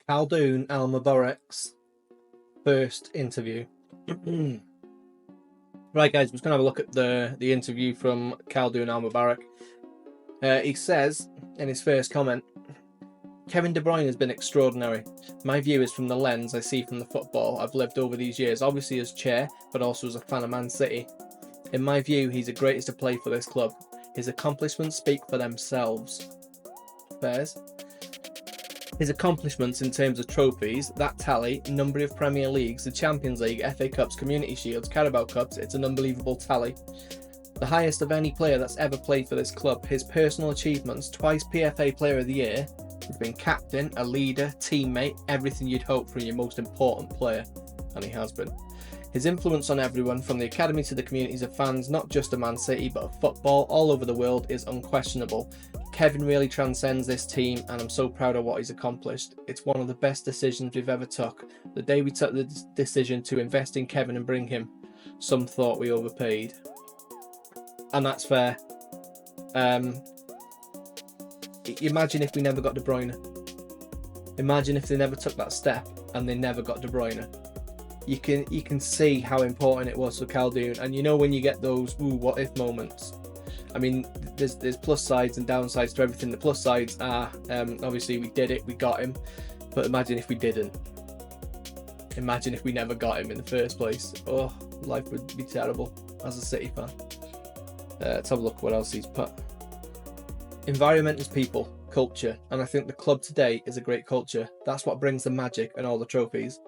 Khaldoon Al Mubarak's first interview. Right, guys, we're just going to have a look at the interview from Khaldoon Al Mubarak. He says in his first comment, Kevin De Bruyne has been extraordinary. My view is from the lens I see from the football I've lived over these years, obviously as chair, but also as a fan of Man City. In my view, he's the greatest to play for this club. His accomplishments speak for themselves. Fairs. His accomplishments in terms of trophies, that tally, number of Premier Leagues, the Champions League, FA Cups, Community Shields, Carabao Cups, it's an unbelievable tally. The highest of any player that's ever played for this club. His personal achievements, twice PFA Player of the Year. He's been captain, a leader, teammate, everything you'd hope from your most important player, and he has been. His influence on everyone, from the academy to the communities of fans, not just of Man City, but of football all over the world, is unquestionable. Kevin really transcends this team, and I'm so proud of what he's accomplished. It's one of the best decisions we've ever took. The day we took the decision to invest in Kevin and bring him, some thought we overpaid. And that's fair. Imagine if we never got De Bruyne. Imagine if they never took that step and they never got De Bruyne. You can see how important it was for Khaldoon, and you know when you get those ooh what if moments. I mean, there's plus sides and downsides to everything. The plus sides are obviously we did it, we got him, but imagine if we didn't. Imagine if we never got him in the first place. Oh, life would be terrible as a City fan. Let's have a look what else he's put. Environment is people, culture, and I think the club today is a great culture. That's what brings the magic and all the trophies.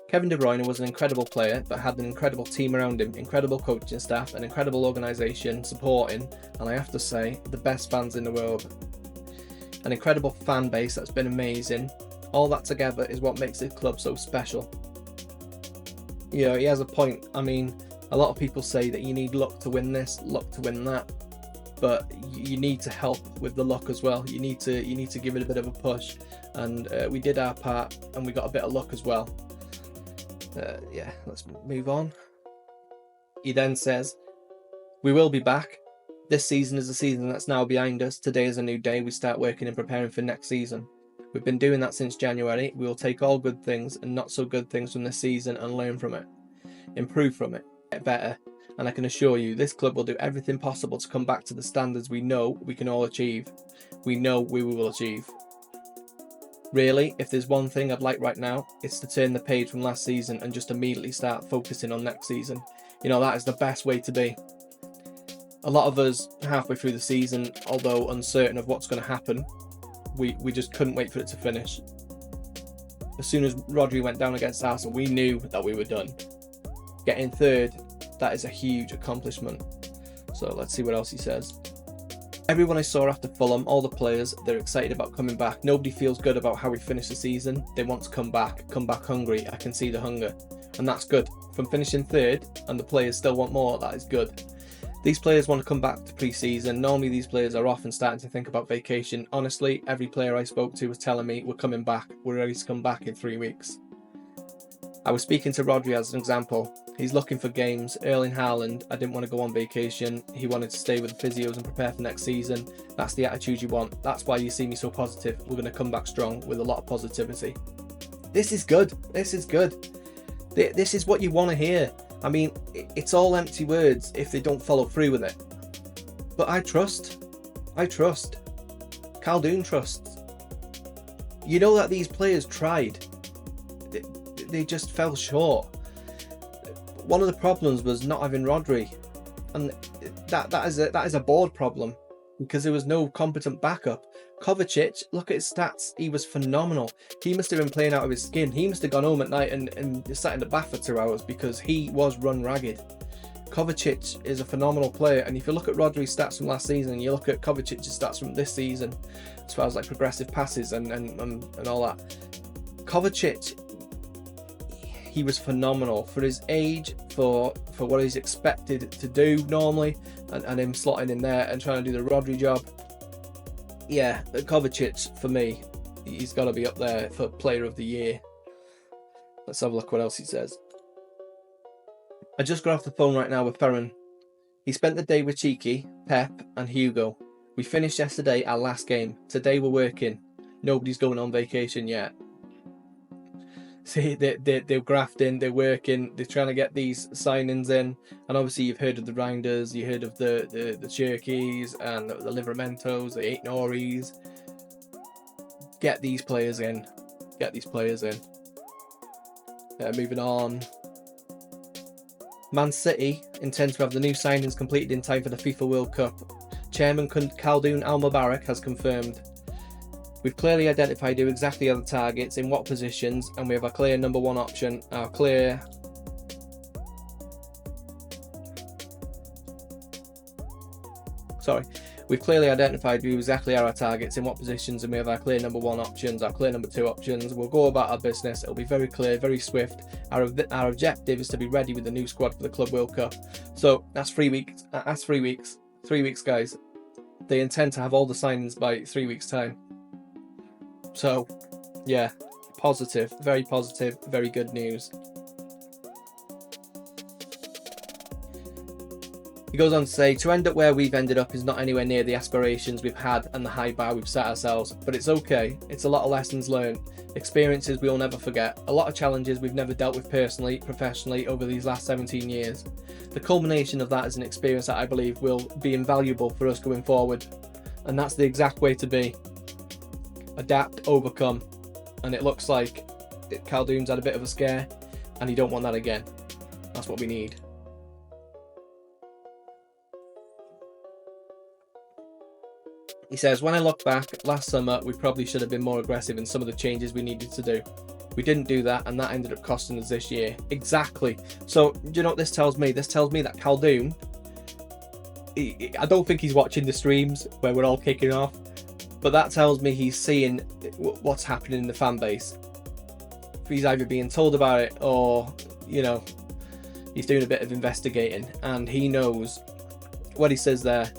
Kevin De Bruyne was an incredible player, but had an incredible team around him, incredible coaching staff, an incredible organisation supporting, and I have to say, the best fans in the world. An incredible fan base that's been amazing. All that together is what makes this club so special. You know, he has a point. I mean, a lot of people say that you need luck to win this, luck to win that, but you need to help with the luck as well. You need to give it a bit of a push, and we did our part, and we got a bit of luck as well. Yeah, let's move on. He then says, we will be back. This season is a season that's now behind us. Today is a new day. We start working and preparing for next season. We've been doing that since January. We will take all good things and not so good things from this season and learn from it. Improve from it. Get better. And I can assure you, this club will do everything possible to come back to the standards we know we can all achieve. We know we will achieve. Really, if there's one thing I'd like right now, it's to turn the page from last season and just immediately start focusing on next season. You know, that is the best way to be. A lot of us, halfway through the season, although uncertain of what's going to happen, we just couldn't wait for it to finish. As soon as Rodri went down against Arsenal, we knew that we were done. Getting third, that is a huge accomplishment. So let's see what else he says. Everyone I saw after Fulham, all the players, they're excited about coming back. Nobody feels good about how we finished the season. They want to come back hungry. I can see the hunger. And that's good. From finishing third and the players still want more, that is good. These players want to come back to pre-season. Normally these players are off and starting to think about vacation. Honestly, every player I spoke to was telling me, we're coming back. We're ready to come back in 3 weeks. I was speaking to Rodri as an example. He's looking for games. Erling Haaland, I didn't want to go on vacation. He wanted to stay with the physios and prepare for next season. That's the attitude you want. That's why you see me so positive. We're going to come back strong with a lot of positivity. This is good. This is good. This is what you want to hear. I mean, it's all empty words if they don't follow through with it. But I trust. Khaldoon trusts. You know that these players tried. They just fell short. One of the problems was not having Rodri, and that is a board problem because there was no competent backup. Kovacic, look at his stats, he was phenomenal. He must have been playing out of his skin. He must have gone home at night and sat in the bath for 2 hours because he was run ragged. Kovacic is a phenomenal player, and if you look at Rodri's stats from last season and you look at Kovacic's stats from this season, as far as like progressive passes and all that, Kovacic, he was phenomenal for his age, for what he's expected to do normally, and him slotting in there and trying to do the Rodri job. Yeah, Kovacic, for me, he's got to be up there for Player of the Year. Let's have a look what else he says. I just got off the phone right now with Ferran. He spent the day with Cheeky, Pep and Hugo. We finished yesterday our last game. Today we're working. Nobody's going on vacation yet. See, they're grafting, they're working, they're trying to get these signings in. And obviously you've heard of the Rounders, you heard of the Cherkeys and the Livramentos, the Eight Noris. Get these players in. Get these players in. Moving on. Man City intends to have the new signings completed in time for the FIFA World Cup. Chairman Khaldoon Mubarak has confirmed. We've clearly identified who exactly are the targets, in what positions, and we have a clear number one option. We've clearly identified who exactly are our targets, in what positions, and we have our clear number one options, our clear number two options. We'll go about our business. It'll be very clear, very swift. Our objective is to be ready with the new squad for the Club World Cup. So that's 3 weeks. That's 3 weeks. 3 weeks, guys. They intend to have all the signings by 3 weeks' time. So, yeah, positive, very good news. He goes on to say, to end up where we've ended up is not anywhere near the aspirations we've had and the high bar we've set ourselves, but it's okay. It's a lot of lessons learned, experiences we'll never forget, a lot of challenges we've never dealt with personally, professionally over these last 17 years. The culmination of that is an experience that I believe will be invaluable for us going forward, and that's the exact way to be. Adapt, overcome, and it looks like Khaldoon's had a bit of a scare, and he don't want that again. That's what we need. He says, when I look back, last summer we probably should have been more aggressive in some of the changes we needed to do. We didn't do that, and that ended up costing us this year. Exactly. So, do you know what this tells me? This tells me that Khaldoon, I don't think he's watching the streams where we're all kicking off, but that tells me he's seeing what's happening in the fan base. He's either being told about it or, you know, he's doing a bit of investigating, and he knows what he says there.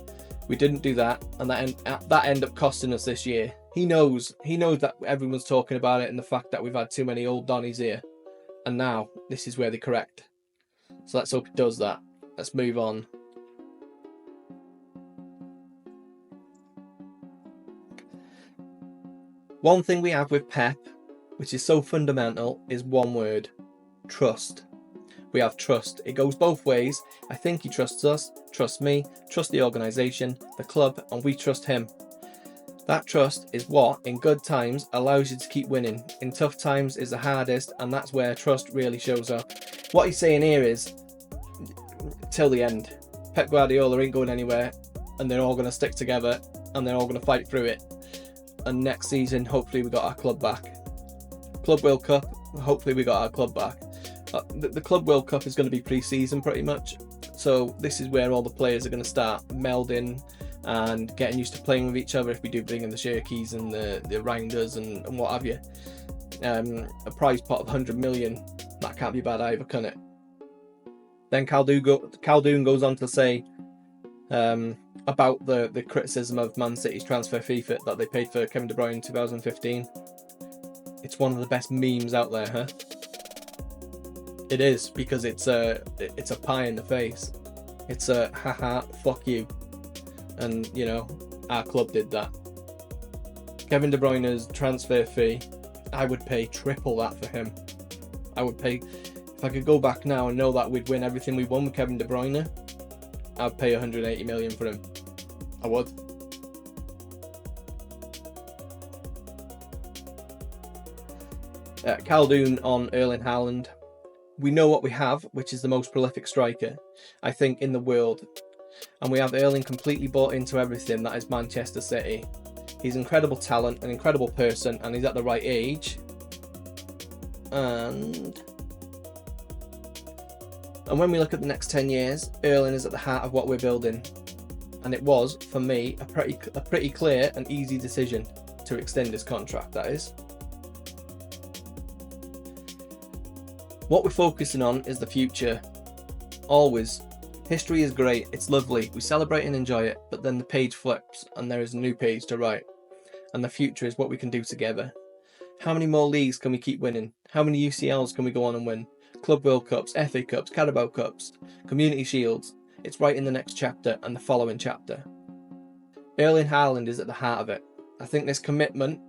We didn't do that, and that ended up costing us this year. He knows that everyone's talking about it and the fact that we've had too many old Donnies here, and now this is where they correct. So let's hope it does that. Let's move on. One thing we have with Pep, which is so fundamental, is one word: trust. We have trust. It goes both ways. I think he trusts us, trusts me, trusts the organisation, the club, and we trust him. That trust is what, in good times, allows you to keep winning. In tough times is the hardest, and that's where trust really shows up. What he's saying here is, till the end, Pep Guardiola ain't going anywhere, and they're all going to stick together, and they're all going to fight through it. And next season, hopefully we got our club back. Club World Cup, hopefully we got our club back. The Club World Cup is going to be pre-season pretty much, so this is where all the players are going to start melding and getting used to playing with each other. If we do bring in the Cherkeys and the Rounders and what have you, a prize pot of 100 million, that can't be bad either, can it? Then Khaldoon goes on to say about the criticism of Man City's transfer fee that they paid for Kevin De Bruyne in 2015. It's one of the best memes out there, huh? It is, because it's a pie in the face. It's a haha, fuck you. And, you know, our club did that. Kevin De Bruyne's transfer fee, I would pay triple that for him. I would pay, if I could go back now and know that we'd win everything we won with Kevin De Bruyne, I'd pay 180 million for him. I would. Khaldoon on Erling Haaland. We know what we have, which is the most prolific striker, I think, in the world. And we have Erling completely bought into everything that is Manchester City. He's incredible talent, an incredible person, and he's at the right age. And when we look at the next 10 years, Erling is at the heart of what we're building. And it was, for me, a pretty clear and easy decision to extend his contract, that is. What we're focusing on is the future. Always. History is great, it's lovely, we celebrate and enjoy it, but then the page flips and there is a new page to write. And the future is what we can do together. How many more leagues can we keep winning? How many UCLs can we go on and win? Club World Cups, FA Cups, Carabao Cups, Community Shields. It's right in the next chapter and the following chapter. Erling Haaland is at the heart of it. I think this commitment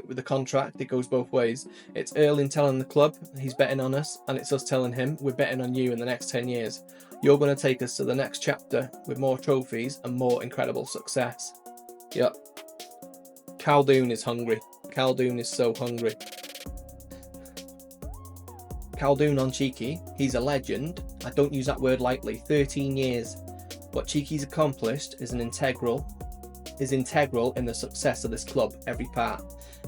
with the contract. It goes both ways. It's Erling telling the club he's betting on us, and it's us telling him we're betting on you in the next 10 years. You're going to take us to the next chapter with more trophies and more incredible success. Yep. Khaldoon is hungry. Khaldoon is so hungry. Khaldoon on Cheeky, he's a legend. I don't use that word lightly. 13 years. What Cheeky's accomplished is integral in the success of this club, every part.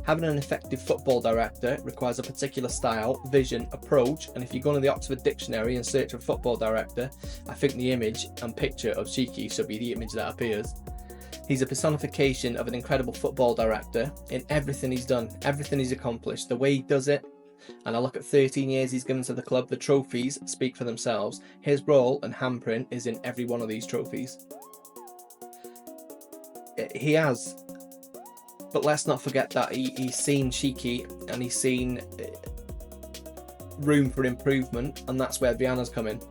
Having an effective football director requires a particular style, vision, approach, and if you go into the Oxford Dictionary and search for football director, I think the image and picture of Cheeky should be the image that appears. He's a personification of an incredible football director in everything he's done, everything he's accomplished, the way he does it. And I look at 13 years he's given to the club, the trophies speak for themselves. His role and handprint is in every one of these trophies. He has, but let's not forget that he's seen Cheeky and he's seen room for improvement, and that's where Viana's come in.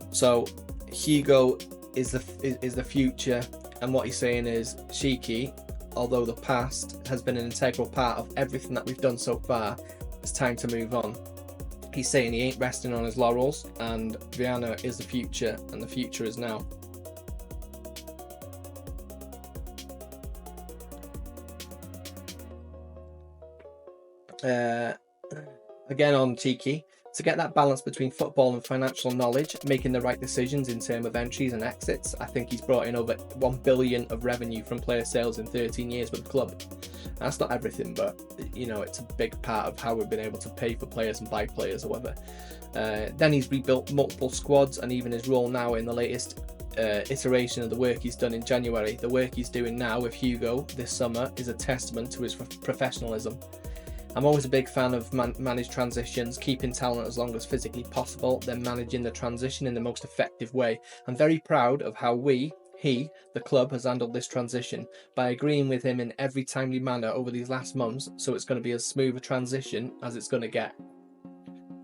So Hugo is the future, and what he's saying is Cheeky, although the past has been an integral part of everything that we've done so far, it's time to move on. He's saying he ain't resting on his laurels, and Viana is the future, and the future is now. Again on Cheeky, to get that balance between football and financial knowledge, making the right decisions in terms of entries and exits. I think he's brought in over 1 billion of revenue from player sales in 13 years with the club. That's not everything, but you know, it's a big part of how we've been able to pay for players and buy players or whatever. Then he's rebuilt multiple squads, and even his role now in the latest iteration of the work he's done in January. The work he's doing now with Hugo this summer is a testament to his professionalism. I'm always a big fan of managed transitions, keeping talent as long as physically possible, then managing the transition in the most effective way. I'm very proud of how the club, has handled this transition by agreeing with him in every timely manner over these last months, so it's going to be as smooth a transition as it's going to get.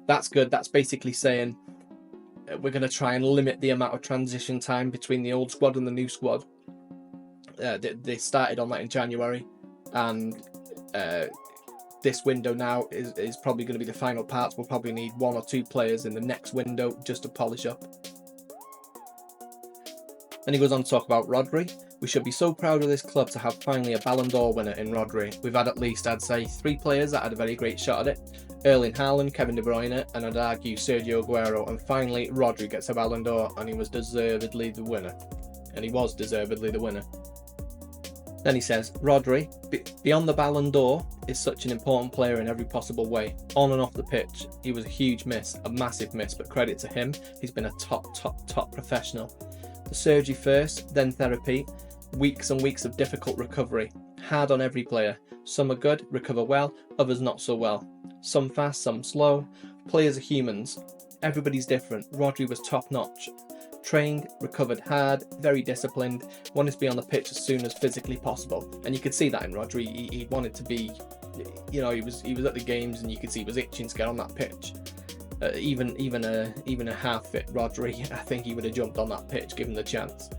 That's good. That's basically saying we're going to try and limit the amount of transition time between the old squad and the new squad. They started on that in January, and this window now is probably going to be the final parts. We'll probably need 1 or 2 players in the next window just to polish up. Then he goes on to talk about Rodri. We should be so proud of this club to have finally a Ballon d'Or winner in Rodri. We've had at least, I'd say, 3 players that had a very great shot at it. Erling Haaland, Kevin De Bruyne, and I'd argue Sergio Aguero. And finally, Rodri gets a Ballon d'Or, and he was deservedly the winner. Then he says, Rodri, beyond the Ballon d'Or, is such an important player in every possible way. On and off the pitch, he was a huge miss, a massive miss, but credit to him, he's been a top professional. The surgery first, then therapy, weeks and weeks of difficult recovery. Hard on every player. Some are good, recover well, others not so well. Some fast, some slow. Players are humans. Everybody's different. Rodri was top notch. Trained, recovered hard, very disciplined, wanted to be on the pitch as soon as physically possible. And you could see that in Rodri. He wanted to be, you know, he was at the games, and you could see he was itching to get on that pitch. Even a half fit Rodri, I think he would have jumped on that pitch given the chance.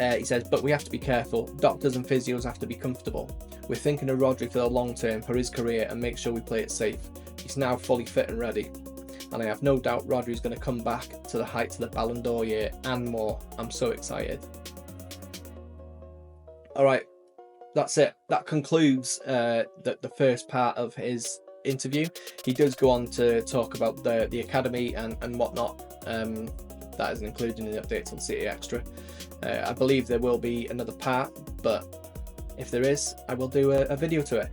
He says, but we have to be careful. Doctors and physios have to be comfortable. We're thinking of Rodri for the long term, for his career, and make sure we play it safe. He's now fully fit and ready, and I have no doubt Rodri is going to come back to the heights of the Ballon d'Or year and more. I'm so excited. Alright, that's it. That concludes the first part of his interview. He does go on to talk about the academy and whatnot. That isn't included in the updates on City Extra. I believe there will be another part, but if there is, I will do a video to it.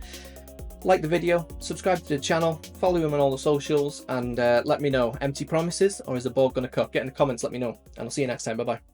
Like the video, subscribe to the channel, follow him on all the socials, and let me know, empty promises or is the ball going to cook? Get in the comments, let me know, and I'll see you next time. Bye bye.